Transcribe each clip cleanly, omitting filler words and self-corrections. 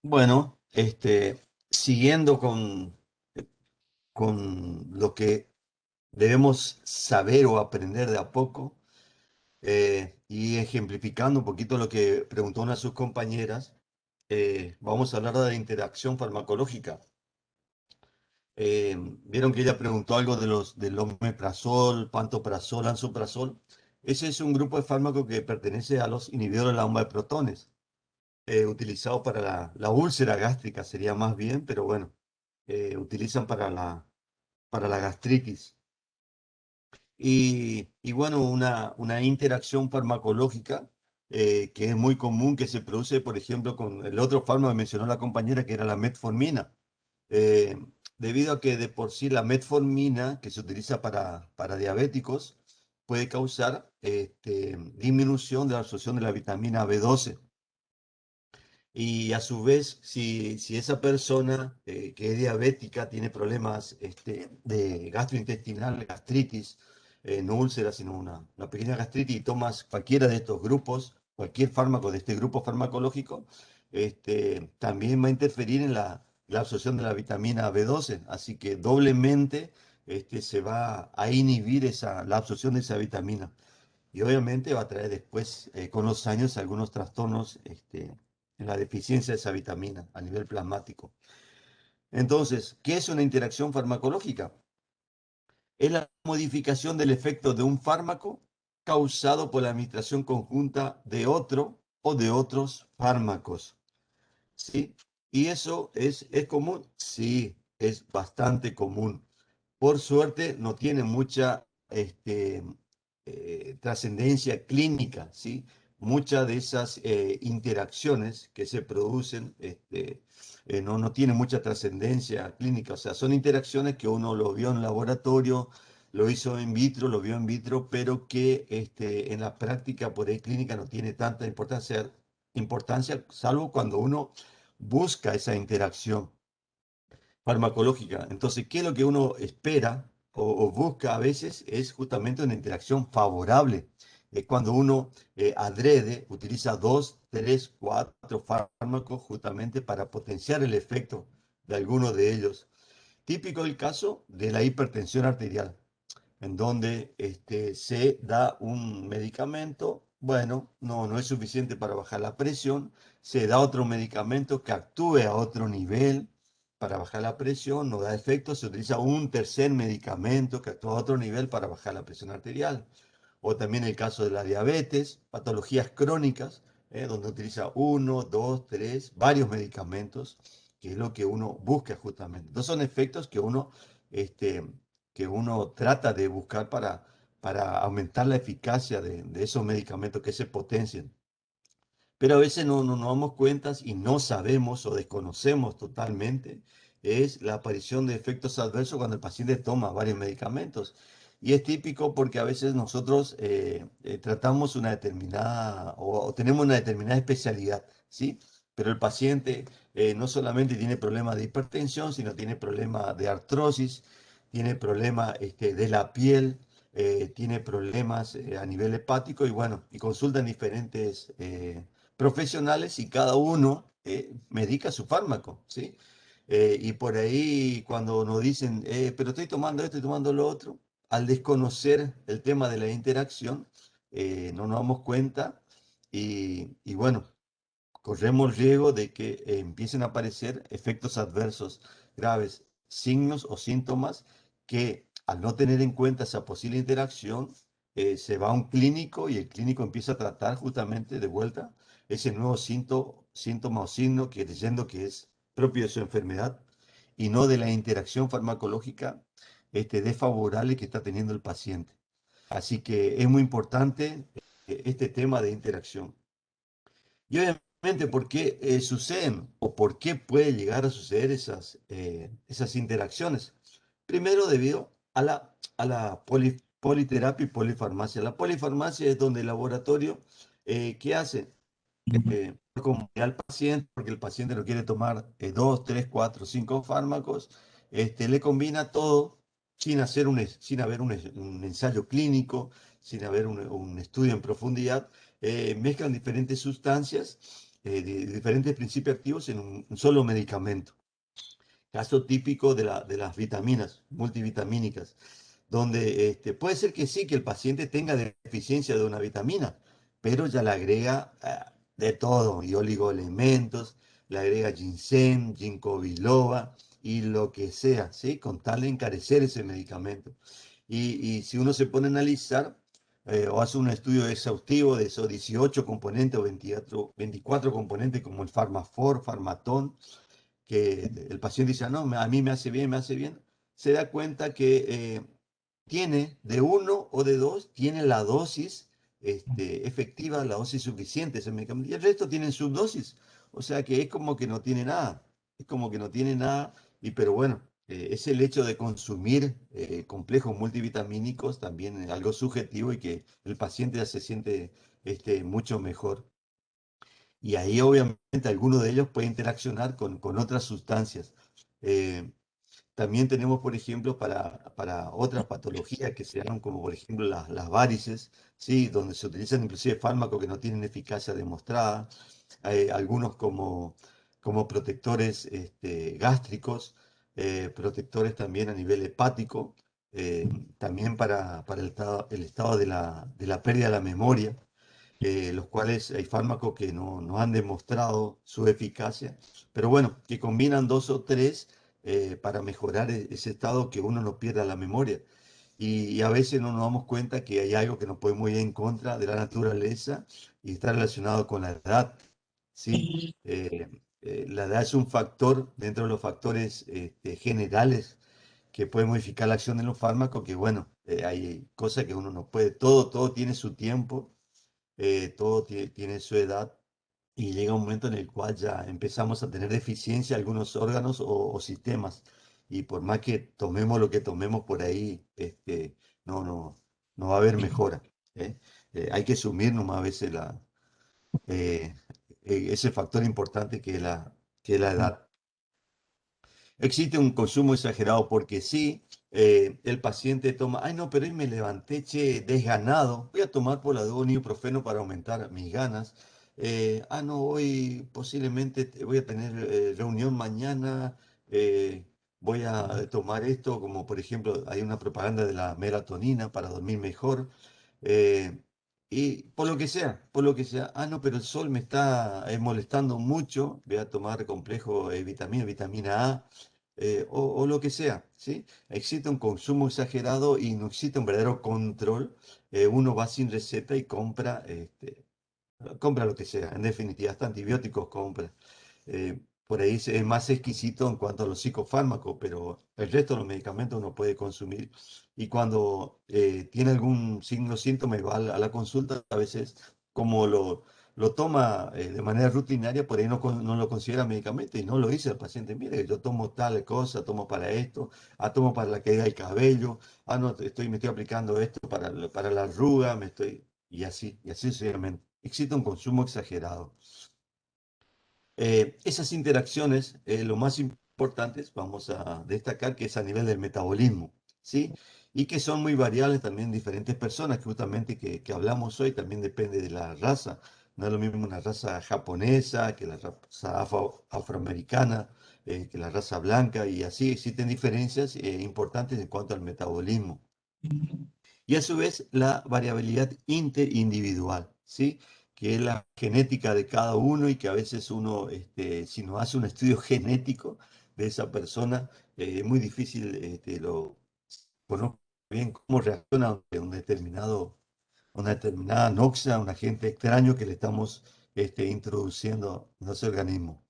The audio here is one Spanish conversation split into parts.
Bueno, siguiendo con lo que debemos saber o aprender de a poco, y ejemplificando un poquito lo que preguntó una de sus compañeras, vamos a hablar de la interacción farmacológica. Vieron que ella preguntó algo del omeprazol, pantoprazol, lansoprazol. Ese es un grupo de fármacos que pertenece a los inhibidores de la bomba de protones, utilizado para la úlcera gástrica, sería más bien, pero bueno, utilizan para la gastritis. Y bueno, una interacción farmacológica que es muy común, que se produce, por ejemplo, con el otro fármaco que mencionó la compañera, que era la metformina. Eh, Debido a que de por sí la metformina, que se utiliza para diabéticos, puede causar disminución de la absorción de la vitamina B12. Y a su vez, si esa persona que es diabética tiene problemas de gastrointestinal, gastritis, no úlcera, sino una pequeña gastritis, y tomas cualquiera de estos grupos, cualquier fármaco de este grupo farmacológico, también va a interferir en la absorción de la vitamina B12. Así que doblemente se va a inhibir la absorción de esa vitamina. Y obviamente va a traer después, con los años, algunos trastornos en la deficiencia de esa vitamina a nivel plasmático. Entonces, ¿qué es una interacción farmacológica? Es la modificación del efecto de un fármaco causado por la administración conjunta de otro o de otros fármacos. ¿Sí? ¿Y eso es común? Sí, es bastante común. Por suerte no tiene mucha trascendencia clínica, ¿sí? Muchas de esas interacciones que se producen no tienen mucha trascendencia clínica, o sea, son interacciones que uno lo vio en laboratorio, lo hizo in vitro, lo vio in vitro, pero que en la práctica por ahí clínica no tiene tanta importancia, salvo cuando uno busca esa interacción farmacológica. Entonces, ¿qué es lo que uno espera o busca a veces? Es justamente una interacción favorable. Es cuando uno adrede, utiliza dos, tres, cuatro fármacos justamente para potenciar el efecto de alguno de ellos. Típico el caso de la hipertensión arterial, en donde se da un medicamento, bueno, no es suficiente para bajar la presión, se da otro medicamento que actúe a otro nivel para bajar la presión, no da efecto, se utiliza un tercer medicamento que actúa a otro nivel para bajar la presión arterial. O también el caso de la diabetes, patologías crónicas, donde utiliza uno, dos, tres, varios medicamentos, que es lo que uno busca justamente. Entonces son efectos este, que uno trata de buscar para aumentar la eficacia de esos medicamentos que se potencian. Pero a veces no nos damos cuenta y no sabemos o desconocemos totalmente es la aparición de efectos adversos cuando el paciente toma varios medicamentos. Y es típico porque a veces nosotros tratamos una determinada o tenemos una determinada especialidad, ¿sí? Pero el paciente no solamente tiene problemas de hipertensión, sino tiene problemas de artrosis, tiene problemas de la piel, tiene problemas a nivel hepático y bueno, y consultan diferentes profesionales y cada uno medica su fármaco, ¿sí? Y por ahí cuando nos dicen, pero estoy tomando esto, estoy tomando lo otro, al desconocer el tema de la interacción, no nos damos cuenta y bueno, corremos el riesgo de que empiecen a aparecer efectos adversos graves, signos o síntomas que al no tener en cuenta esa posible interacción, se va a un clínico y el clínico empieza a tratar justamente de vuelta ese nuevo síntoma o signo que creyendo que es propio de su enfermedad y no de la interacción farmacológica desfavorable que está teniendo el paciente. Así que es muy importante este tema de interacción. Y obviamente, ¿por qué suceden o por qué puede llegar a suceder esas interacciones? Primero, debido a la politerapia y polifarmacia. La polifarmacia es donde el laboratorio, ¿qué hace? Como al paciente, porque el paciente no quiere tomar dos, tres, cuatro, cinco fármacos, le combina todo sin haber un ensayo clínico, sin haber un estudio en profundidad, mezclan diferentes sustancias diferentes principios activos en un solo medicamento. Caso típico de las vitaminas multivitamínicas, donde puede ser que sí, que el paciente tenga deficiencia de una vitamina, pero ya le agrega de todo, y oligoelementos, le agrega ginseng, ginkgo biloba y lo que sea, ¿sí? Con tal de encarecer ese medicamento. Y si uno se pone a analizar o hace un estudio exhaustivo de esos 18 componentes o 24 componentes como el Farmafor, Farmatón, que el paciente dice, "Ah, no, a mí me hace bien", se da cuenta que tiene de uno o de dos, tiene la dosis efectiva, la dosis suficiente ese medicamento, y el resto tienen subdosis. O sea que es como que no tiene nada, es como que no tiene nada, pero bueno, es el hecho de consumir complejos multivitamínicos también es algo subjetivo y que el paciente ya se siente mucho mejor. Y ahí obviamente alguno de ellos puede interaccionar con otras sustancias. Eh, También tenemos, por ejemplo, para otras patologías que se llaman como, por ejemplo, las varices, ¿sí? Donde se utilizan inclusive fármacos que no tienen eficacia demostrada, algunos como protectores gástricos, protectores también a nivel hepático, también para el estado de la pérdida de la memoria, los cuales hay fármacos que no han demostrado su eficacia, pero bueno, que combinan dos o tres para mejorar ese estado que uno no pierda la memoria. Y a veces no nos damos cuenta que hay algo que nos puede muy en contra de la naturaleza y está relacionado con la edad, ¿sí? La edad es un factor dentro de los factores generales que puede modificar la acción de los fármacos, que bueno, hay cosas que uno no puede, todo tiene su tiempo, todo tiene su edad y llega un momento en el cual ya empezamos a tener deficiencia en algunos órganos o sistemas. Y por más que tomemos lo que tomemos por ahí, no, no, no va a haber mejora. ¿Eh? Hay que asumir nomás a veces eh, ese factor importante que es la edad. Existe un consumo exagerado porque sí, el paciente toma, ay no, pero hoy me levanté, che, desganado, voy a tomar por la duda un ibuprofeno para aumentar mis ganas. No, hoy posiblemente voy a tener reunión mañana, eh, voy a tomar esto, como por ejemplo hay una propaganda de la melatonina para dormir mejor. eh, y por lo que sea, no, pero el sol me está molestando mucho, voy a tomar complejo vitamina A, o lo que sea, ¿sí? Existe un consumo exagerado y no existe un verdadero control. Uno va sin receta y compra lo que sea, en definitiva, hasta antibióticos compra. Por ahí es más exquisito en cuanto a los psicofármacos, pero el resto de los medicamentos uno puede consumir. Y cuando tiene algún signo o síntoma y va a la consulta, a veces como lo toma de manera rutinaria, por ahí no lo considera medicamento y no lo dice al paciente, mire, yo tomo tal cosa, tomo para esto, tomo para la caída del cabello, no, me estoy aplicando esto para la arruga, y así sucesivamente. Existe un consumo exagerado. Esas interacciones, lo más importante, vamos a destacar que es a nivel del metabolismo, ¿sí? Y que son muy variables también en diferentes personas, que justamente que hablamos hoy, también depende de la raza. No es lo mismo una raza japonesa que la raza afroamericana, que la raza blanca, y así existen diferencias importantes en cuanto al metabolismo. Y a su vez la variabilidad interindividual, ¿sí? Que es la genética de cada uno y que a veces uno, si no hace un estudio genético de esa persona, es muy difícil, lo conozco bien cómo reacciona ante una determinada noxa, un agente extraño que le estamos introduciendo en ese organismo.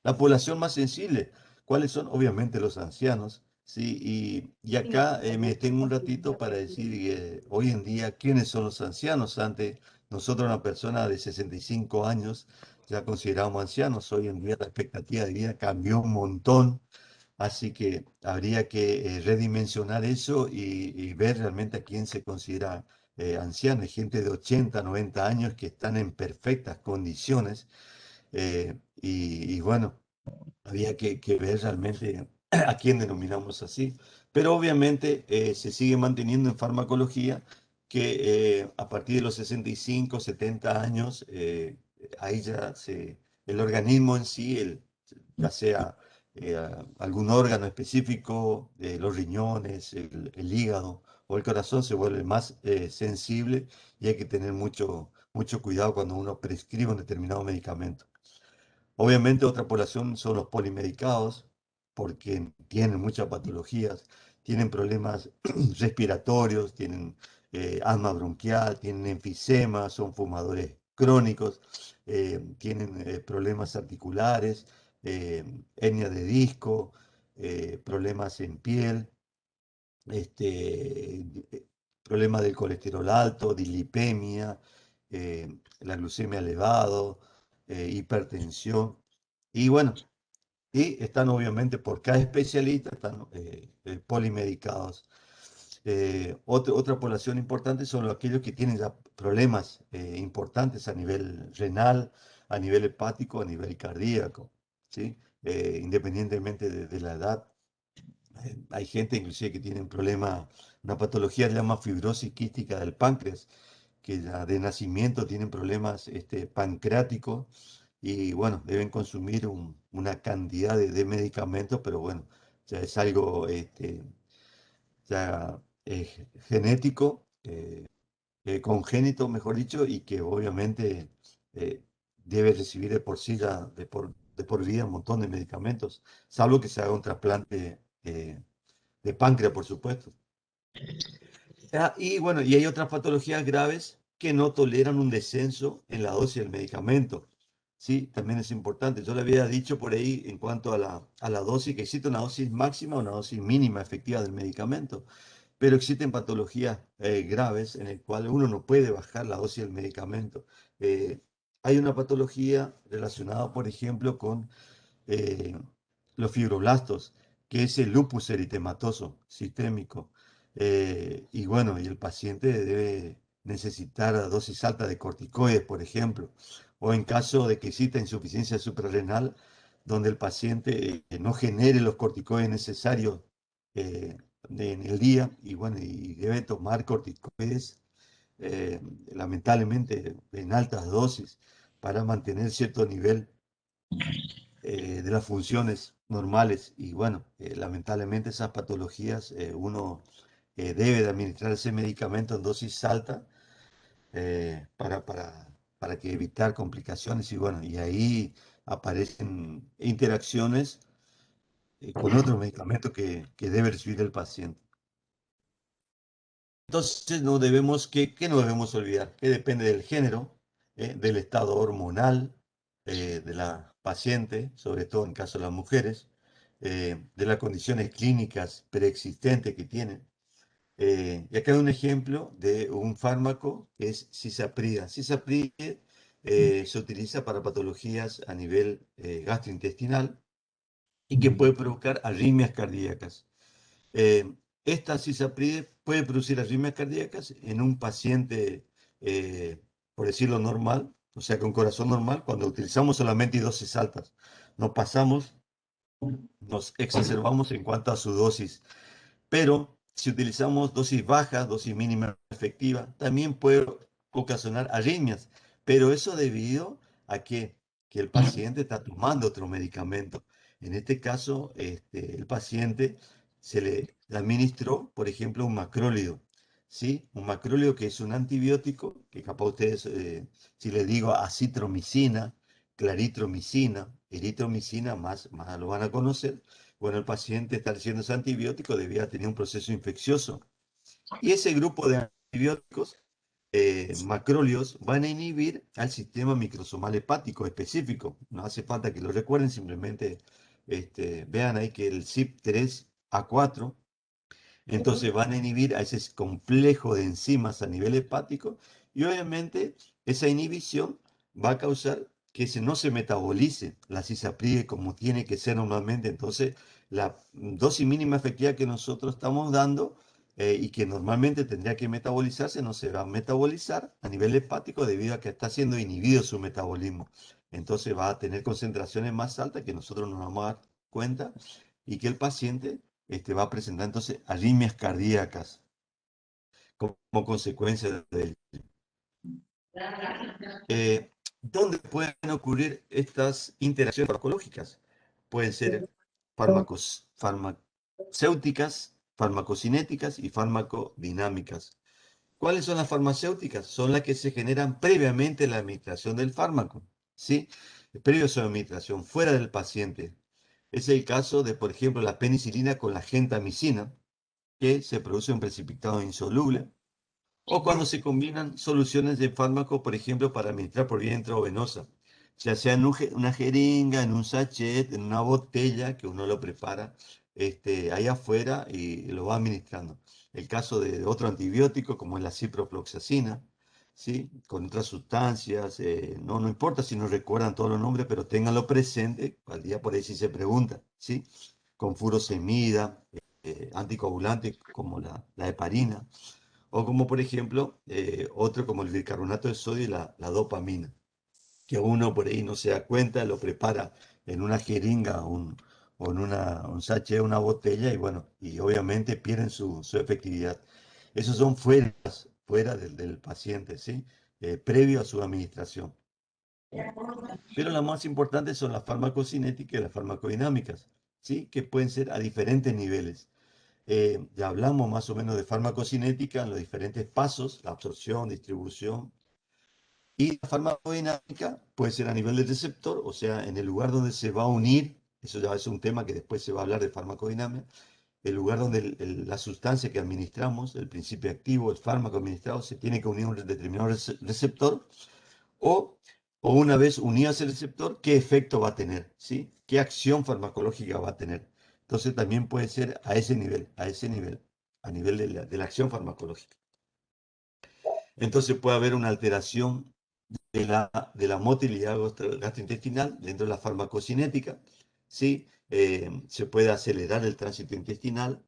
La población más sensible, ¿cuáles son? Obviamente los ancianos, ¿sí? Y acá me detengo un ratito para decir que hoy en día, ¿quiénes son los ancianos? Antes, nosotros, una persona de 65 años, ya consideramos ancianos. Hoy en día la expectativa de vida cambió un montón, así que habría que redimensionar eso y ver realmente a quién se considera anciano. Hay gente de 80, 90 años que están en perfectas condiciones y bueno, había que ver realmente a quién denominamos así. Pero obviamente se sigue manteniendo en farmacología que a partir de los 65, 70 años ahí ya el organismo en sí, ya sea algún órgano específico, los riñones, el hígado o el corazón se vuelve más sensible y hay que tener mucho cuidado cuando uno prescribe un determinado medicamento. Obviamente otra población son los polimedicados, porque tienen muchas patologías, tienen problemas respiratorios, tienen asma bronquial, tienen enfisema, son fumadores crónicos, tienen problemas articulares, hernia de disco, problemas en piel, problemas del colesterol alto, dislipemia, la glucemia elevado, hipertensión. Y bueno, y están obviamente por cada especialista, están polimedicados. Otra población importante son aquellos que tienen ya problemas importantes a nivel renal, a nivel hepático, a nivel cardíaco, ¿sí? Independientemente de la edad. Hay gente inclusive que tiene un problema, una patología que se llama fibrosis quística del páncreas, que ya de nacimiento tienen problemas pancreáticos y bueno, deben consumir una cantidad de medicamentos, pero bueno, ya es algo ya genético, congénito, mejor dicho, y que obviamente eh, debe recibir de por sí ya de por vida un montón de medicamentos, salvo que se haga un trasplante de páncreas, por supuesto. Y bueno, y hay otras patologías graves que no toleran un descenso en la dosis del medicamento. Sí, también es importante. Yo le había dicho por ahí en cuanto a la dosis, que existe una dosis máxima o una dosis mínima efectiva del medicamento, pero existen patologías graves en el cual uno no puede bajar la dosis del medicamento. Eh, Hay una patología relacionada, por ejemplo, con eh, los fibroblastos, que es el lupus eritematoso sistémico. Y bueno, y el paciente debe necesitar dosis altas de corticoides, por ejemplo, o en caso de que exista insuficiencia suprarrenal, donde el paciente no genere los corticoides necesarios eh, en el día, y bueno, y debe tomar corticoides, eh, lamentablemente en altas dosis, para mantener cierto nivel de las funciones normales. Y bueno, lamentablemente esas patologías uno debe de administrar ese medicamento en dosis alta para que evitar complicaciones. Y bueno, y ahí aparecen interacciones con otros medicamentos que debe recibir el paciente. Entonces ¿qué no debemos olvidar? Que depende del género, del estado hormonal de la paciente, sobre todo en caso de las mujeres, de las condiciones clínicas preexistentes que tienen. Y acá hay un ejemplo de un fármaco que es cisaprida. Cisaprida se utiliza para patologías a nivel gastrointestinal y que puede provocar arritmias cardíacas. Eh, Esta cisapride puede producir arritmias cardíacas en un paciente, por decirlo normal, o sea, con corazón normal, cuando utilizamos solamente dosis altas. Nos pasamos, nos exacerbamos en cuanto a su dosis, pero si utilizamos dosis bajas, dosis mínima efectiva, también puede ocasionar arritmias, pero eso debido a que el paciente está tomando otro medicamento. En este caso, el paciente se le administró, por ejemplo, un macrólido, ¿sí? Un macrólido que es un antibiótico, que capaz ustedes, si les digo acitromicina, claritromicina, eritromicina, más lo van a conocer. Bueno, el paciente está recibiendo ese antibiótico, debía tener un proceso infeccioso. Y ese grupo de antibióticos, macrólidos, van a inhibir al sistema microsomal hepático específico. No hace falta que lo recuerden, simplemente vean ahí que el CYP3A4, entonces van a inhibir a ese complejo de enzimas a nivel hepático y obviamente esa inhibición va a causar que no se metabolice la cisapride como tiene que ser normalmente. Entonces, la dosis mínima efectiva que nosotros estamos dando y que normalmente tendría que metabolizarse, no se va a metabolizar a nivel hepático debido a que está siendo inhibido su metabolismo. Entonces va a tener concentraciones más altas que nosotros nos vamos a dar cuenta y que el paciente va a presentar entonces arritmias cardíacas como consecuencia de ello. ¿Dónde pueden ocurrir estas interacciones farmacológicas? Pueden ser farmacéuticas, farmacocinéticas y farmacodinámicas. ¿Cuáles son las farmacéuticas? Son las que se generan previamente a la administración del fármaco, ¿sí? Previo a su administración, fuera del paciente. Es el caso de, por ejemplo, la penicilina con la gentamicina, que se produce un precipitado insoluble, o cuando se combinan soluciones de fármaco, por ejemplo, para administrar por vía intravenosa, ya sea en una jeringa, en un sachet, en una botella, que uno lo prepara ahí afuera y lo va administrando. El caso de otro antibiótico, como es la ciprofloxacina, ¿sí? Con otras sustancias, no importa si no recuerdan todos los nombres, pero ténganlo presente, al día por ahí si se pregunta, ¿sí? Con furosemida, anticoagulante como la heparina. O como por ejemplo, otro como el bicarbonato de sodio y la dopamina, que uno por ahí no se da cuenta, lo prepara en una jeringa o en un sachet, una botella, y bueno, y obviamente pierden su efectividad. Esos son fuera del paciente, ¿sí? Previo a su administración. Pero las más importantes son las farmacocinéticas y las farmacodinámicas, ¿sí? Que pueden ser a diferentes niveles. Ya hablamos más o menos de farmacocinética en los diferentes pasos, la absorción, distribución. Y la farmacodinámica puede ser a nivel del receptor, o sea, en el lugar donde se va a unir, eso ya es un tema que después se va a hablar de farmacodinámica, el lugar donde la sustancia que administramos, el principio activo, el fármaco administrado, se tiene que unir a un determinado receptor, o, o una vez unido a ese receptor, qué efecto va a tener, ¿sí? ¿Qué acción farmacológica va a tener? Entonces también puede ser a nivel de la acción farmacológica. Entonces puede haber una alteración de la motilidad gastrointestinal dentro de la farmacocinética, ¿sí? Se puede acelerar el tránsito intestinal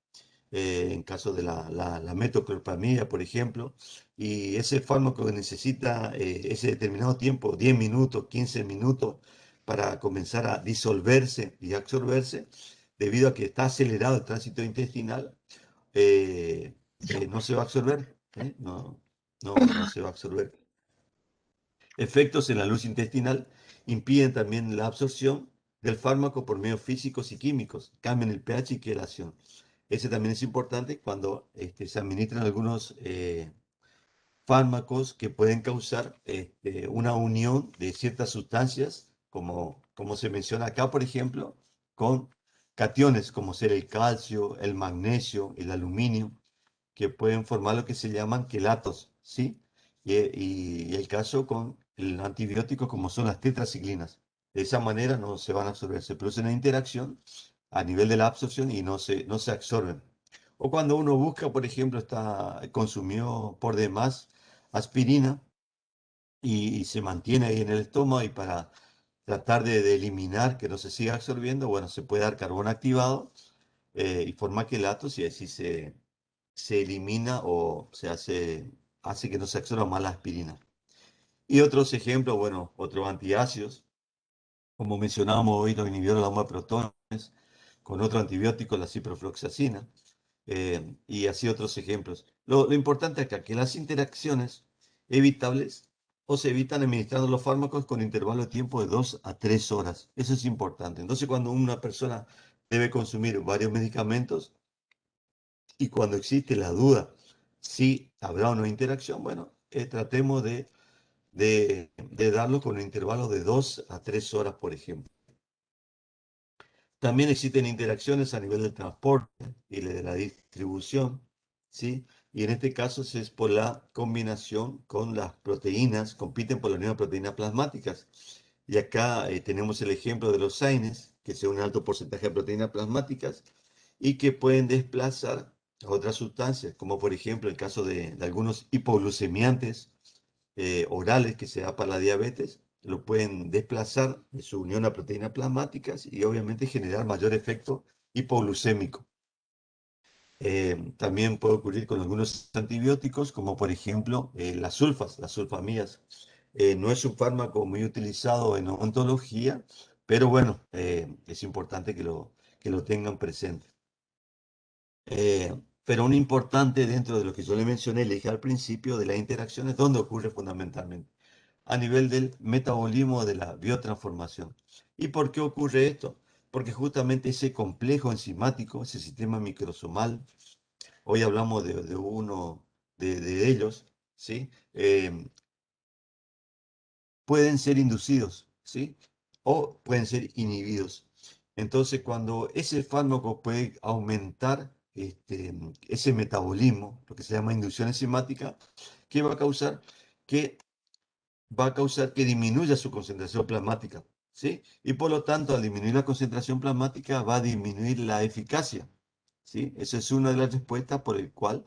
en caso de la metoclopramida, por ejemplo, y ese fármaco necesita ese determinado tiempo, 10 minutos, 15 minutos, para comenzar a disolverse y absorberse, debido a que está acelerado el tránsito intestinal, no se va a absorber, no se va a absorber. Efectos en la luz intestinal impiden también la absorción del fármaco por medios físicos y químicos, cambian el pH y quelación. Ese también es importante cuando se administran algunos fármacos que pueden causar una unión de ciertas sustancias, como se menciona acá, por ejemplo, con cationes como ser el calcio, el magnesio, el aluminio, que pueden formar lo que se llaman quelatos, ¿sí? Y el caso con el antibiótico como son las tetraciclinas. De esa manera no se van a absorber, se produce una interacción a nivel de la absorción y no se absorben. O cuando uno busca, por ejemplo, consumió por demás aspirina y se mantiene ahí en el estómago, y para tratar de eliminar que no se siga absorbiendo, bueno, se puede dar carbón activado y forma quelatos, y así se elimina o hace que no se absorba más la aspirina. Y otros ejemplos, bueno, otros antiácidos, como mencionábamos hoy, los inhibidores de la bomba de protones, con otro antibiótico, la ciprofloxacina, y así otros ejemplos. Lo importante acá es que las interacciones evitables o se evitan administrando los fármacos con intervalo de tiempo de 2 a 3 horas. Eso es importante. Entonces, cuando una persona debe consumir varios medicamentos, y cuando existe la duda si habrá o no interacción, bueno, tratemos de darlo con un intervalo de 2 a 3 horas, por ejemplo. También existen interacciones a nivel del transporte y de la distribución, ¿sí? Y en este caso es por la combinación con las proteínas, compiten por las mismas proteínas plasmáticas. Y acá tenemos el ejemplo de los AINES, que son un alto porcentaje de proteínas plasmáticas y que pueden desplazar a otras sustancias, como por ejemplo el caso de algunos hipoglucemiantes orales que se da para la diabetes, lo pueden desplazar de su unión a proteínas plasmáticas y obviamente generar mayor efecto hipoglucémico. También puede ocurrir con algunos antibióticos, como por ejemplo las sulfamidas. No es un fármaco muy utilizado en odontología, pero bueno, es importante que lo tengan presente. Pero un importante dentro de lo que yo le mencioné, le dije al principio, de las interacciones, ¿dónde ocurre fundamentalmente? a nivel del metabolismo de la biotransformación. ¿Y por qué ocurre esto? Porque justamente ese complejo enzimático, ese sistema microsomal, hoy hablamos de uno de ellos, ¿sí? Pueden ser inducidos, ¿sí? O pueden ser inhibidos. Entonces, cuando ese fármaco puede aumentar ese metabolismo, lo que se llama inducción enzimática, ¿qué va a causar? Que va a causar que disminuya su concentración plasmática, ¿sí? Y por lo tanto, al disminuir la concentración plasmática, va a disminuir la eficacia, ¿sí? Esa es una de las respuestas por el cual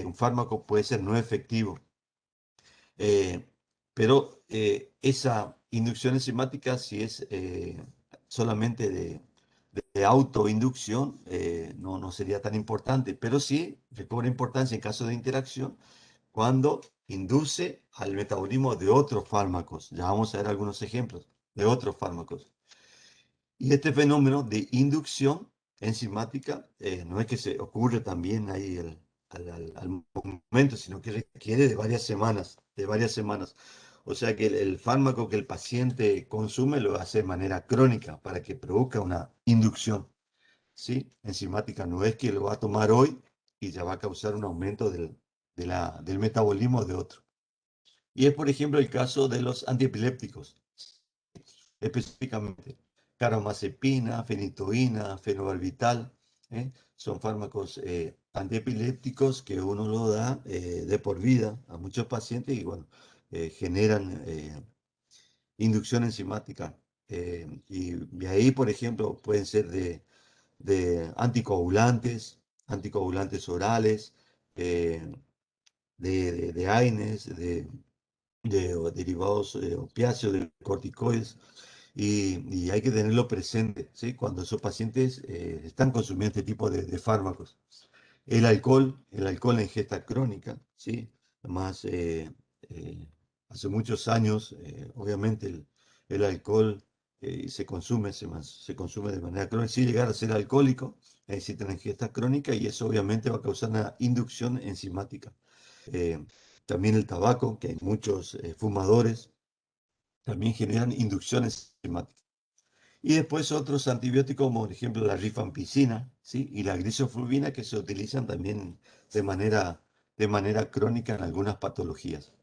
un fármaco puede ser no efectivo. Eh, pero esa inducción enzimática, si es solamente de autoinducción, no sería tan importante, pero sí recobra importancia en caso de interacción cuando induce al metabolismo de otros fármacos. Ya vamos a ver algunos ejemplos de otros fármacos. Y este fenómeno de inducción enzimática no es que se ocurre también ahí al momento, sino que requiere de varias semanas, de varias semanas. O sea que el fármaco que el paciente consume lo hace de manera crónica para que produzca una inducción, ¿sí? Enzimática. No es que lo va a tomar hoy y ya va a causar un aumento del metabolismo de otro. Y es, por ejemplo, el caso de los antiepilépticos, específicamente carbamazepina, fenitoína, fenobarbital, son fármacos antiepilépticos que uno lo da de por vida a muchos pacientes y bueno, generan inducción enzimática. Y de ahí, por ejemplo, pueden ser de anticoagulantes, anticoagulantes orales, eh, de AINES, de derivados opiáceos, de corticoides, y hay que tenerlo presente, ¿sí? Cuando esos pacientes están consumiendo este tipo de fármacos. El alcohol en ingesta crónica, ¿sí? Además, eh, hace muchos años, obviamente, el alcohol se consume de manera crónica, sin llegar a ser alcohólico, necesita una ingesta crónica y eso obviamente va a causar una inducción enzimática. Eh, También el tabaco, que hay muchos fumadores, también generan inducciones enzimáticas. Y después otros antibióticos, como por ejemplo la rifampicina, ¿sí? Y la grisofulvina, que se utilizan también de manera crónica en algunas patologías.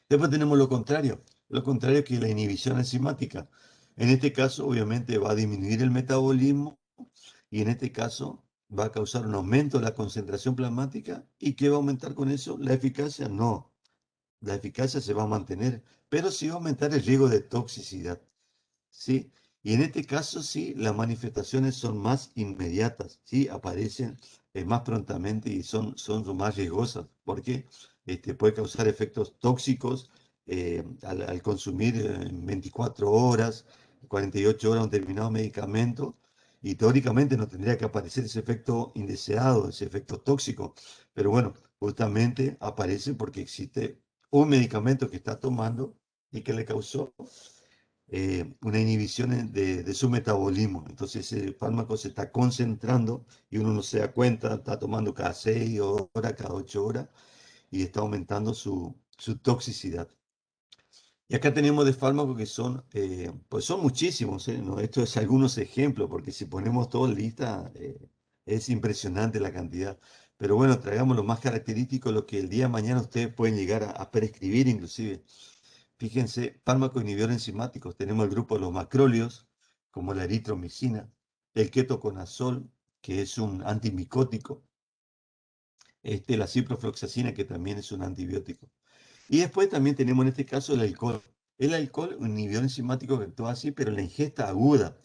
Después tenemos lo contrario que la inhibición enzimática. En este caso, obviamente, va a disminuir el metabolismo y en este caso va a causar un aumento de la concentración plasmática. ¿Y qué va a aumentar con eso? ¿La eficacia? No, la eficacia se va a mantener, pero sí va a aumentar el riesgo de toxicidad. ¿Sí? Y en este caso, sí, las manifestaciones son más inmediatas, ¿sí? Aparecen más prontamente y son más riesgosas, porque puede causar efectos tóxicos al consumir en 24 horas, 48 horas un determinado medicamento, y teóricamente no tendría que aparecer ese efecto indeseado, ese efecto tóxico, pero bueno, justamente aparece porque existe un medicamento que está tomando y que le causó una inhibición de su metabolismo. Entonces ese fármaco se está concentrando y uno no se da cuenta, está tomando cada 6 horas, cada 8 horas y está aumentando su toxicidad. Y acá tenemos de fármacos que son, pues son muchísimos, ¿no? Esto es algunos ejemplos, porque si ponemos todo en lista, es impresionante la cantidad. Pero bueno, traigamos lo más característico, lo que el día de mañana ustedes pueden llegar a prescribir inclusive. Fíjense, fármacos inhibidores enzimáticos. Tenemos el grupo de los macróleos, como la eritromicina, el ketoconazol, que es un antimicótico, la ciprofloxacina, que también es un antibiótico. Y después también tenemos en este caso el alcohol. El alcohol, un inhibidor enzimático que actúa así, pero en la ingesta aguda.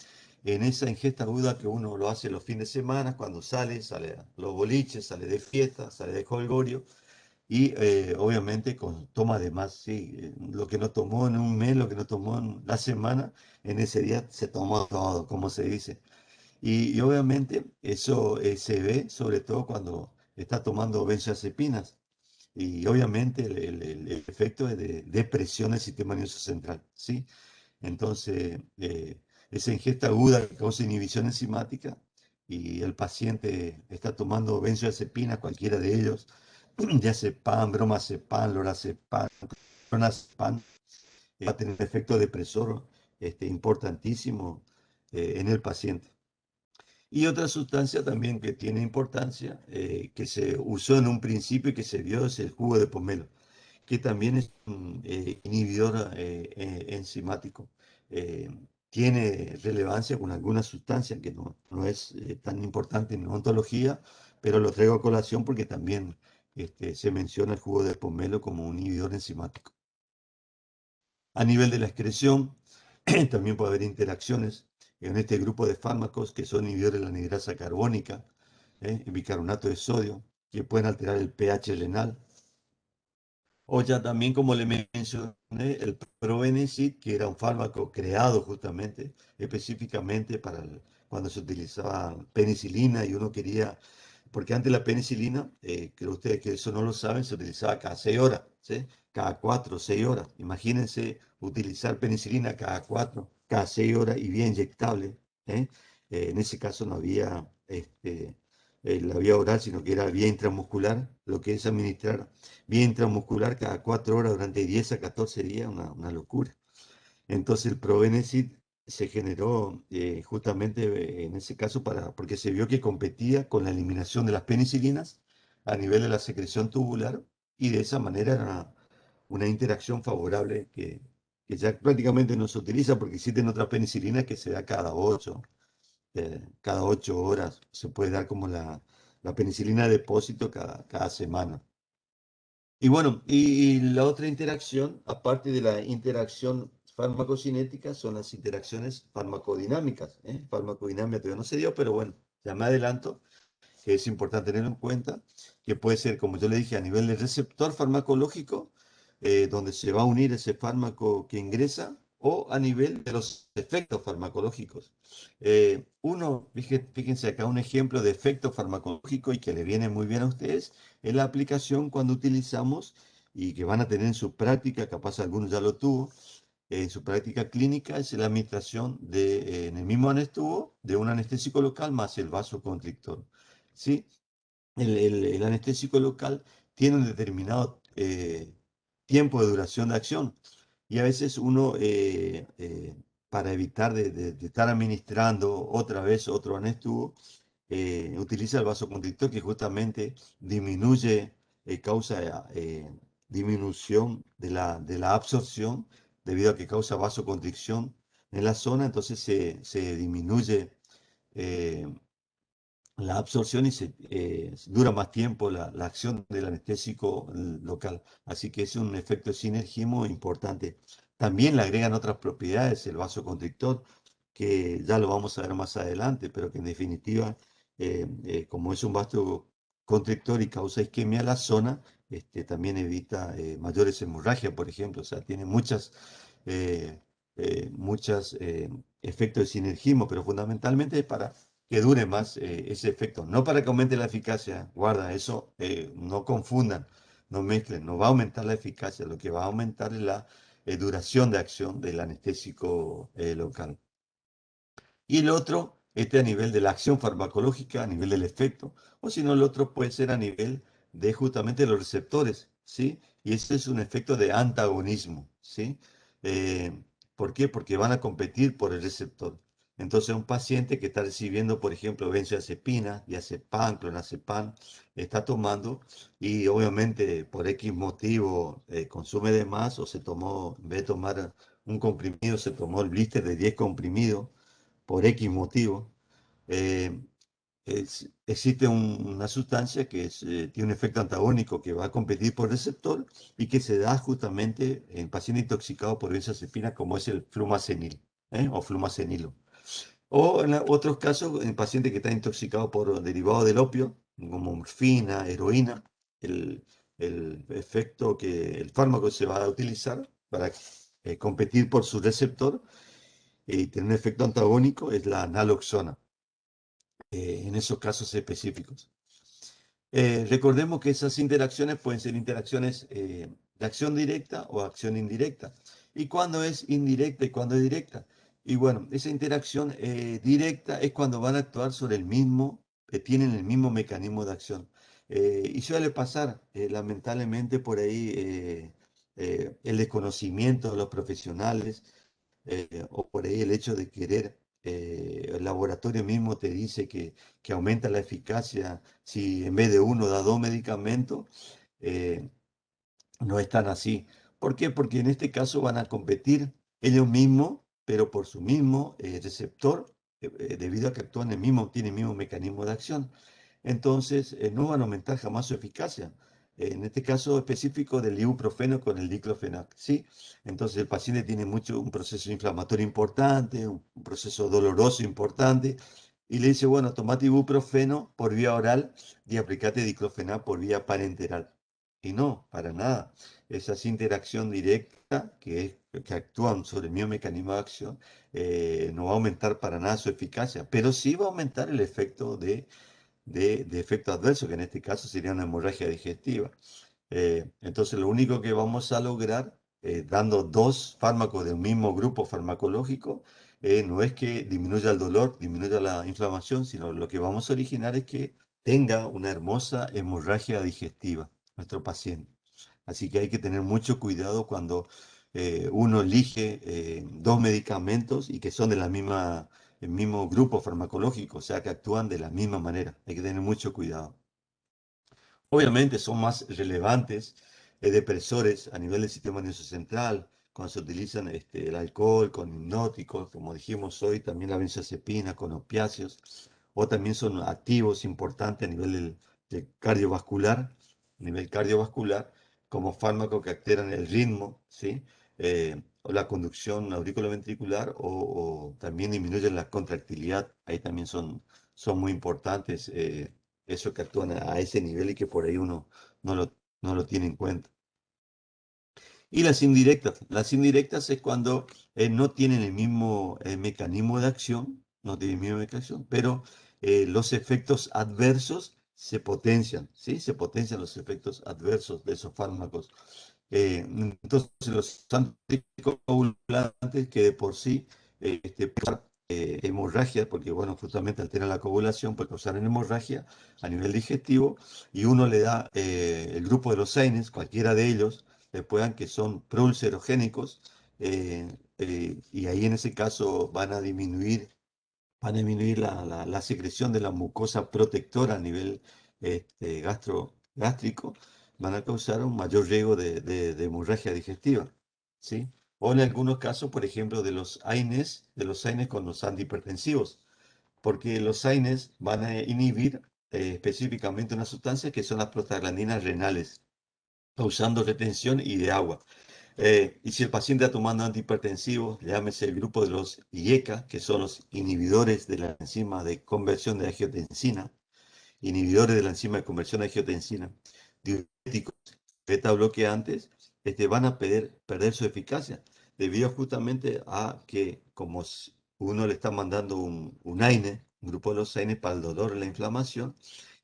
En esa ingesta aguda que uno lo hace los fines de semana, cuando sale a los boliches, sale de fiesta, sale de jolgorio, y obviamente toma de más, sí. Lo que no tomó en un mes, lo que no tomó en la semana, en ese día se tomó todo, como se dice. Y obviamente eso se ve sobre todo cuando está tomando benzodiazepinas. Y obviamente el efecto es de depresión del sistema nervioso central, ¿sí? Entonces, esa ingesta aguda que causa inhibición enzimática y el paciente está tomando benzodiazepinas, cualquiera de ellos, diazepam, bromazepam, lorazepam, clonazepam va a tener un efecto depresor importantísimo en el paciente. Y otra sustancia también que tiene importancia, que se usó en un principio y que se vio, es el jugo de pomelo, que también es un inhibidor enzimático. Eh, Tiene relevancia con algunas sustancias que no es tan importante en ontología, pero lo traigo a colación porque también se menciona el jugo de pomelo como un inhibidor enzimático. A nivel de la excreción, también puede haber interacciones en este grupo de fármacos que son inhibidores de la anhidrasa carbónica, el bicarbonato de sodio, que pueden alterar el pH renal. O ya también, como le mencioné, el Probenecid, que era un fármaco creado justamente, específicamente para cuando se utilizaba penicilina y uno quería, porque antes la penicilina, creo ustedes que eso no lo saben, se utilizaba cada 6 horas, ¿sí? Cada 4 o 6 horas. Imagínense utilizar penicilina cada 4, cada 6 horas y bien inyectable, ¿eh? En ese caso no había la vía oral, sino que era vía intramuscular, lo que es administrar vía intramuscular cada 4 horas durante 10 a 14 días, una locura. Entonces el Probenecid se generó justamente en ese caso porque se vio que competía con la eliminación de las penicilinas a nivel de la secreción tubular y de esa manera era una interacción favorable que ya prácticamente no se utiliza porque existen otras penicilinas que se da cada 8 horas, se puede dar como la penicilina de depósito cada semana. Y bueno, y la otra interacción, aparte de la interacción farmacocinética, son las interacciones farmacodinámicas, ¿eh? Farmacodinámica todavía no se dio, pero bueno, ya me adelanto que es importante tenerlo en cuenta, que puede ser, como yo le dije, a nivel de receptor farmacológico, donde se va a unir ese fármaco que ingresa, o a nivel de los efectos farmacológicos. Fíjense acá un ejemplo de efecto farmacológico y que le viene muy bien a ustedes, es la aplicación cuando utilizamos y que van a tener en su práctica, capaz algunos ya lo tuvo, en su práctica clínica, es la administración en el mismo anestubo de un anestésico local más el vasoconstrictor. ¿Sí? El anestésico local tiene un determinado tiempo de duración de acción y a veces uno, para evitar de estar administrando otra vez otro anestubo, utiliza el vasoconstrictor que justamente disminuye, causa disminución de la absorción debido a que causa vasoconstricción en la zona, entonces se disminuye eh, la absorción y dura más tiempo la acción del anestésico local. Así que es un efecto de sinergismo importante. También le agregan otras propiedades el vasoconstrictor, que ya lo vamos a ver más adelante, pero que en definitiva, como es un vasoconstrictor y causa isquemia a la zona, también evita mayores hemorragias, por ejemplo. O sea, tiene eh, muchas efectos de sinergismo, pero fundamentalmente es para que dure más ese efecto, no para que aumente la eficacia. Guarda, eso no confundan, no mezclen, no va a aumentar la eficacia, lo que va a aumentar es la duración de acción del anestésico local. Y el otro, a nivel de la acción farmacológica, a nivel del efecto, o si no, el otro puede ser a nivel de justamente los receptores, ¿sí? Y ese es un efecto de antagonismo, ¿sí? Eh, ¿Por qué? Porque van a competir por el receptor. Entonces, un paciente que está recibiendo, por ejemplo, benzodiazepina, diazepam, clonazepam, está tomando y obviamente por X motivo consume de más o se tomó, en vez de tomar un comprimido, se tomó el blister de 10 comprimidos por X motivo, eh, existe una sustancia que tiene un efecto antagónico que va a competir por receptor y que se da justamente en pacientes intoxicados por benzodiazepina como es el flumacenil o flumacenilo. O en otros casos, en pacientes que están intoxicados por derivados del opio, como morfina, heroína, el, el efecto el fármaco se va a utilizar para competir por su receptor y tener un efecto antagónico es la naloxona, en esos casos específicos. Recordemos que esas interacciones pueden ser interacciones de acción directa o acción indirecta. ¿Y cuándo es indirecta y cuándo es directa? Y bueno, esa interacción directa es cuando van a actuar sobre el mismo, tienen el mismo mecanismo de acción. Y suele pasar, lamentablemente, por ahí el desconocimiento de los profesionales, o por ahí el hecho de querer, el laboratorio mismo te dice que aumenta la eficacia si en vez de uno da dos medicamentos, eh, no es tan así. ¿Por qué? Porque en este caso van a competir ellos mismos, pero por su mismo receptor, debido a que actúan tienen el mismo mecanismo de acción. Entonces, no van a aumentar jamás su eficacia. En este caso específico del ibuprofeno con el diclofenac, ¿sí? Entonces el paciente tiene un proceso inflamatorio importante, un proceso doloroso importante, y le dice, bueno, tomate ibuprofeno por vía oral y aplicate diclofenac por vía parenteral. Y no, para nada. Esa interacción directa que actúan sobre el mismo mecanismo de acción, no va a aumentar para nada su eficacia, pero sí va a aumentar el efecto de efecto adverso, que en este caso sería una hemorragia digestiva. Entonces, lo único que vamos a lograr, dando dos fármacos de un mismo grupo farmacológico, no es que disminuya el dolor, disminuya la inflamación, sino lo que vamos a originar es que tenga una hermosa hemorragia digestiva, nuestro paciente. Así que hay que tener mucho cuidado cuando uno elige dos medicamentos y que son de el mismo grupo farmacológico, o sea, que actúan de la misma manera. Hay que tener mucho cuidado. Obviamente son más relevantes depresores a nivel del sistema nervioso central, cuando se utilizan el alcohol con hipnóticos, como dijimos hoy, también la benzodiazepina con opiáceos, o también son activos importantes a nivel del cardiovascular, como fármacos que alteran el ritmo, ¿sí? O la conducción auriculoventricular, o también disminuyen la contractilidad, ahí también son muy importantes. Eso que actúan a ese nivel y que por ahí uno no lo, no lo tiene en cuenta. Y las indirectas es cuando no tienen el mismo mecanismo de acción, no tienen el mismo mecanismo de acción, pero los efectos adversos se potencian, ¿sí? Se potencian los efectos adversos de esos fármacos. Entonces, los anticoagulantes que de por sí hemorragia, porque bueno, justamente alteran la coagulación, puede causar una hemorragia a nivel digestivo, y uno le da el grupo de los SAINES, cualquiera de ellos, le puedan que son proulcerogénicos, y ahí en ese caso van a disminuir la secreción de la mucosa protectora a nivel gástrico, van a causar un mayor riesgo de hemorragia digestiva, ¿sí? O en algunos casos, por ejemplo, de los AINES con los antihipertensivos, porque los AINES van a inhibir específicamente una sustancia que son las prostaglandinas renales, causando retención y de agua. Y si el paciente está tomando antihipertensivos, llámese el grupo de los IECA, que son los inhibidores de la enzima de conversión de angiotensina, inhibidores de la enzima de conversión de angiotensina, diuréticos, beta bloqueantes, van a perder su eficacia, debido justamente a que como uno le está mandando un AINE, un grupo de los AINE para el dolor y la inflamación,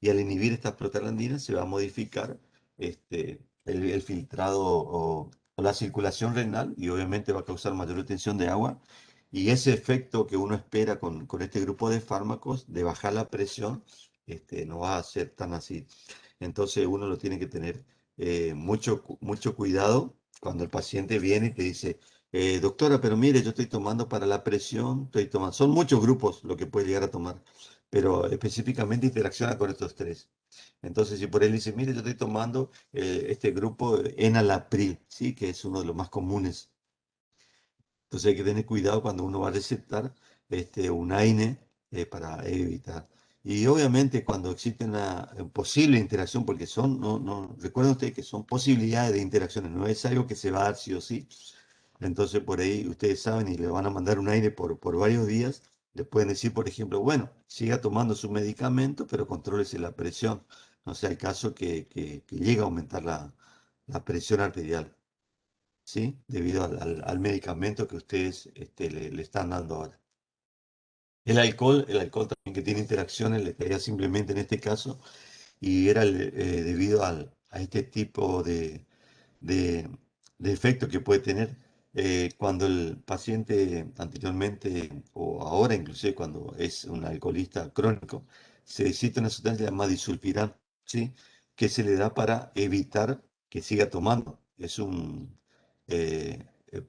y al inhibir estas prostaglandinas se va a modificar el filtrado o la circulación renal, y obviamente va a causar mayor retención de agua. Y ese efecto que uno espera con este grupo de fármacos, de bajar la presión, no va a ser tan así. Entonces uno lo tiene que tener mucho cuidado cuando el paciente viene y te dice, doctora, pero mire, yo estoy tomando para la presión, son muchos grupos lo que puede llegar a tomar, pero específicamente interacciona con estos tres. Entonces, si por él dice, mire, yo estoy tomando este grupo enalapril, ¿sí? Que es uno de los más comunes. Entonces hay que tener cuidado cuando uno va a recetar un AINE para evitar. Y obviamente cuando existe una posible interacción, porque recuerden ustedes que son posibilidades de interacciones, no es algo que se va a dar sí o sí. Entonces por ahí ustedes saben y le van a mandar un aire por varios días, le pueden decir, por ejemplo, bueno, siga tomando su medicamento, pero contrólese la presión. No sea el caso que llegue a aumentar la presión arterial. ¿Sí? Debido al medicamento que ustedes le están dando ahora. El alcohol también que tiene interacciones, le caía simplemente en este caso, y era debido a este tipo de, de efecto que puede tener cuando el paciente anteriormente, o ahora inclusive cuando es un alcoholista crónico, se necesita una sustancia llamada disulfiram, ¿sí? Que se le da para evitar que siga tomando.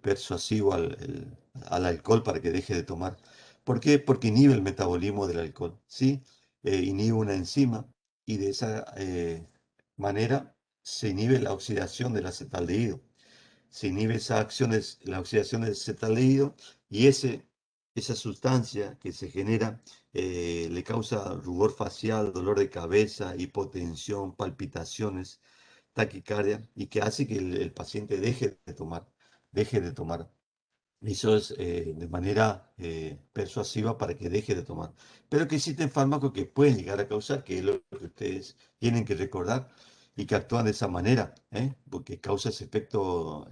persuasivo al alcohol para que deje de tomar. ¿Por qué? Porque inhibe el metabolismo del alcohol, ¿sí? Inhibe una enzima y de esa manera se inhibe la oxidación del acetaldehído. Se inhibe la oxidación del acetaldehído y esa sustancia que se genera le causa rubor facial, dolor de cabeza, hipotensión, palpitaciones, taquicardia y que hace que el paciente deje de tomar. Eso es de manera persuasiva para que deje de tomar. Pero que existen fármacos que pueden llegar a causar, que es lo que ustedes tienen que recordar y que actúan de esa manera, porque causa ese efecto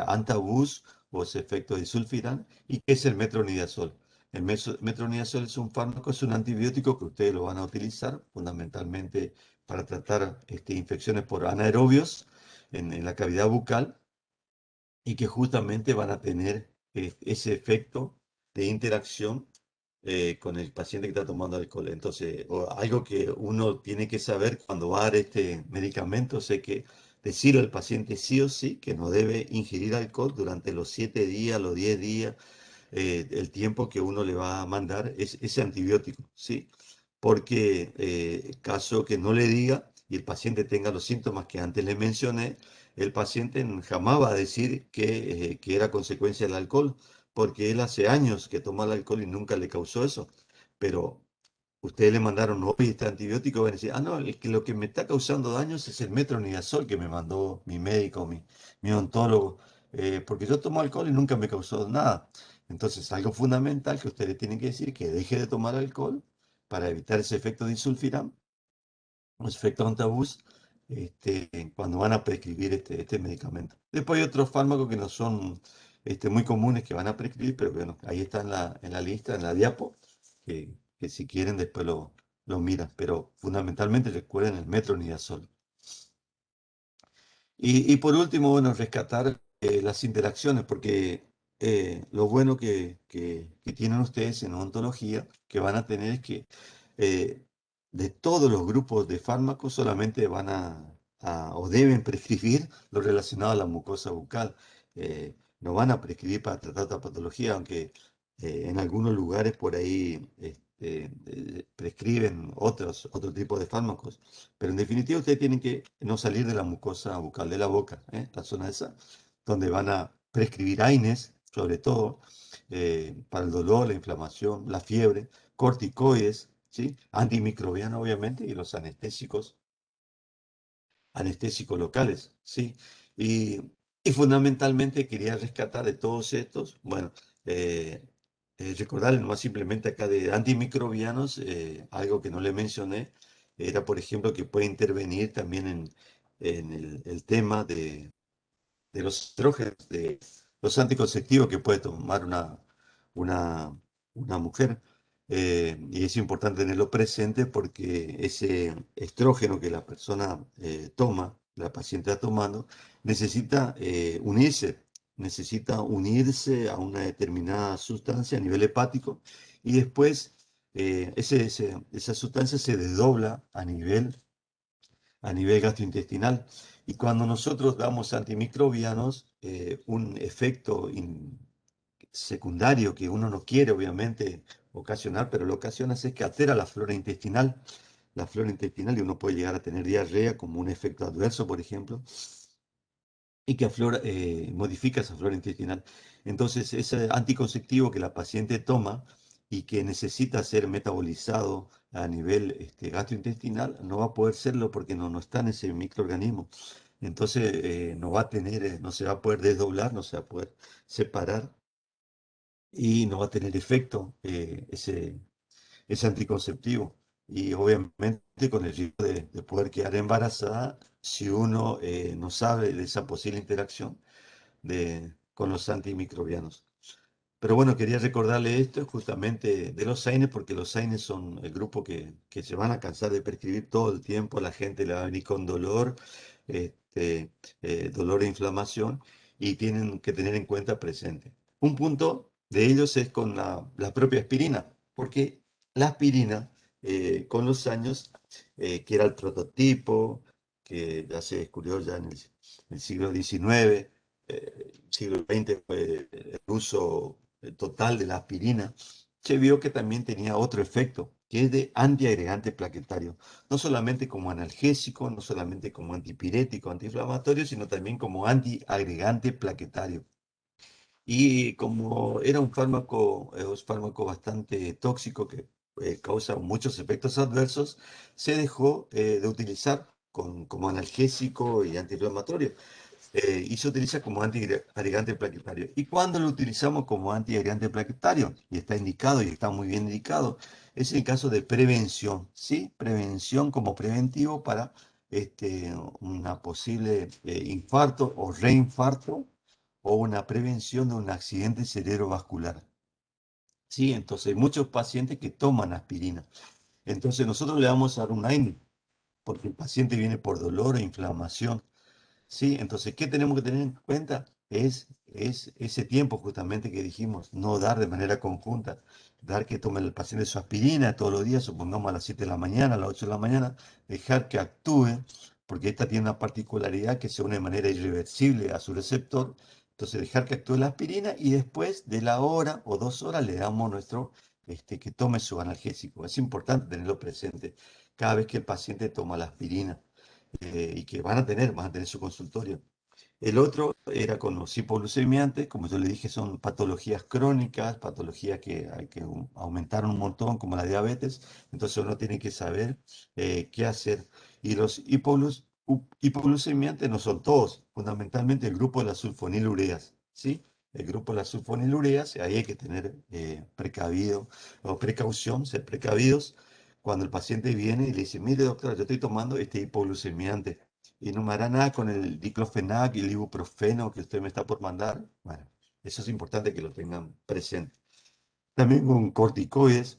antabús o ese efecto disulfiram y que es el metronidazol. El metronidazol es un fármaco, es un antibiótico que ustedes lo van a utilizar fundamentalmente para tratar infecciones por anaerobios en la cavidad bucal y que justamente van a tener ese efecto de interacción con el paciente que está tomando alcohol. Entonces, algo que uno tiene que saber cuando va a dar este medicamento es que decirle al paciente sí o sí que no debe ingerir alcohol durante los 7 días, los 10 días, el tiempo que uno le va a mandar es ese antibiótico, ¿sí? Porque caso que no le diga y el paciente tenga los síntomas que antes le mencioné, el paciente jamás va a decir que era consecuencia del alcohol, porque él hace años que toma el alcohol y nunca le causó eso. Pero ustedes le mandaron hoy este antibiótico, van a decir, ah, no, que lo que me está causando daños es el metronidazol que me mandó mi médico, mi odontólogo, porque yo tomo alcohol y nunca me causó nada. Entonces, algo fundamental que ustedes tienen que decir, que deje de tomar alcohol para evitar ese efecto de insulfiram, los efectos antabús, cuando van a prescribir este medicamento. Después hay otros fármacos que no son muy comunes que van a prescribir, pero bueno, ahí está en la lista, en la diapo, que si quieren después lo miran. Pero fundamentalmente recuerden el metronidazol. Y por último, bueno, rescatar las interacciones, porque lo bueno que tienen ustedes en odontología, que van a tener es que eh, de todos los grupos de fármacos solamente van o deben prescribir lo relacionado a la mucosa bucal. No van a prescribir para tratar otra patología, aunque en algunos lugares por ahí prescriben otro tipo de fármacos. Pero en definitiva ustedes tienen que no salir de la mucosa bucal de la boca, la zona esa, donde van a prescribir AINES, sobre todo, para el dolor, la inflamación, la fiebre, corticoides, ¿sí? Antimicrobianos obviamente y los anestésicos locales, ¿sí? Y, y fundamentalmente quería rescatar de todos estos, bueno, eh, recordarles más simplemente acá de antimicrobianos, algo que no le mencioné, era por ejemplo que puede intervenir también en el tema de los estrógenos, de los anticonceptivos que puede tomar una, una mujer. Y es importante tenerlo presente porque ese estrógeno que la persona toma, la paciente está tomando, necesita necesita unirse a una determinada sustancia a nivel hepático y después esa sustancia se desdobla a nivel gastrointestinal. Y cuando nosotros damos antimicrobianos, un efecto secundario que uno no quiere obviamente ocasionar, pero lo ocasiona es que altera la flora intestinal y uno puede llegar a tener diarrea como un efecto adverso, por ejemplo, y que modifica esa flora intestinal. Entonces, ese anticonceptivo que la paciente toma y que necesita ser metabolizado a nivel gastrointestinal, no va a poder serlo porque no está en ese microorganismo. Entonces, no va a tener, no se va a poder desdoblar, no se va a poder separar y no va a tener efecto ese anticonceptivo. Y obviamente con el riesgo de poder quedar embarazada si uno no sabe de esa posible interacción con los antimicrobianos. Pero bueno, quería recordarle esto justamente de los AINES, porque los AINES son el grupo que se van a cansar de prescribir todo el tiempo, la gente le va a venir con dolor, este, dolor e inflamación, y tienen que tener en cuenta presente. Un punto de ellos es con la propia aspirina, porque la aspirina, con los años, que era el prototipo, que ya se descubrió ya en el siglo XIX, siglo XX fue el uso total de la aspirina, se vio que también tenía otro efecto, que es de antiagregante plaquetario, no solamente como analgésico, no solamente como antipirético, antiinflamatorio, sino también como antiagregante plaquetario. Y como era un fármaco bastante tóxico que causa muchos efectos adversos, se dejó de utilizar como analgésico y antiinflamatorio y se utiliza como antiagregante plaquetario. ¿Y cuando lo utilizamos como antiagregante plaquetario? Y está indicado y está muy bien indicado, es en caso de prevención, ¿sí? Prevención como preventivo para una posible infarto o reinfarto o una prevención de un accidente cerebrovascular. Sí, entonces hay muchos pacientes que toman aspirina. Entonces nosotros le vamos a dar un AINE porque el paciente viene por dolor e inflamación. Sí, entonces, ¿qué tenemos que tener en cuenta? Es ese tiempo justamente que dijimos, no dar de manera conjunta, dar que tome el paciente su aspirina todos los días, supongamos a las 7 de la mañana, a las 8 de la mañana, dejar que actúe, porque esta tiene una particularidad que se une de manera irreversible a su receptor, entonces dejar que actúe la aspirina y después de la hora o 2 horas le damos que tome su analgésico. Es importante tenerlo presente cada vez que el paciente toma la aspirina y que van a tener su consultorio. El otro era con los hipoglucemiantes, como yo le dije, son patologías crónicas, patologías que hay que aumentar un montón, como la diabetes, entonces uno tiene que saber qué hacer. Y los hipoglucemiantes no son todos, fundamentalmente el grupo de las sulfonilureas, ¿sí? El grupo de las sulfonilureas, ahí hay que tener precavido o precaución, ser precavidos cuando el paciente viene y le dice, mire doctora, yo estoy tomando este hipoglucemiante y no me hará nada con el diclofenac y el ibuprofeno que usted me está por mandar. Bueno, eso es importante que lo tengan presente. También con corticoides,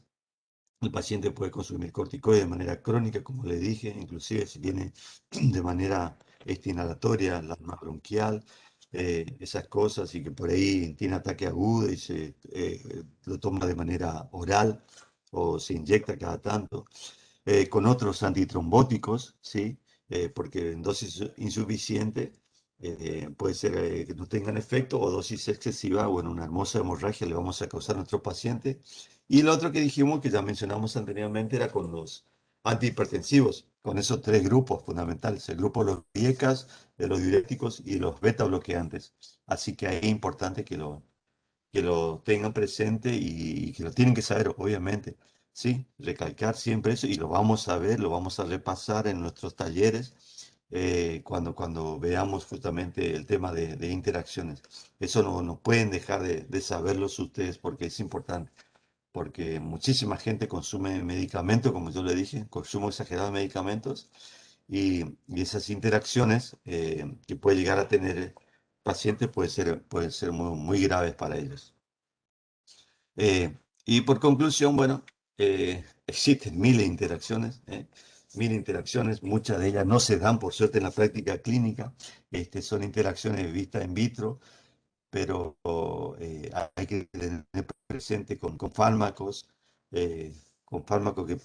el paciente puede consumir corticoides de manera crónica, como le dije, inclusive si viene de manera inhalatoria, la asma bronquial, esas cosas, y que por ahí tiene ataque agudo y se lo toma de manera oral o se inyecta cada tanto con otros antitrombóticos, ¿sí? Porque en dosis insuficiente puede ser que no tengan efecto o dosis excesiva, bueno, una hermosa hemorragia le vamos a causar a nuestro paciente. Y lo otro que dijimos, que ya mencionamos anteriormente, era con los antihipertensivos, con esos tres grupos fundamentales, el grupo de los IECAS, de los diuréticos y los beta bloqueantes. Así que ahí es importante que lo tengan presente y que lo tienen que saber, obviamente. Sí, recalcar siempre eso y lo vamos a ver, lo vamos a repasar en nuestros talleres cuando veamos justamente el tema de interacciones. Eso no pueden dejar de saberlos ustedes porque es importante, porque muchísima gente consume medicamentos, como yo le dije, consumo exagerado de medicamentos y esas interacciones que puede llegar a tener el paciente pueden ser muy, muy graves para ellos. Y por conclusión, bueno, existen miles de interacciones, muchas de ellas no se dan por suerte en la práctica clínica, son interacciones vistas in vitro, pero hay que tener presente con fármacos, con fármacos que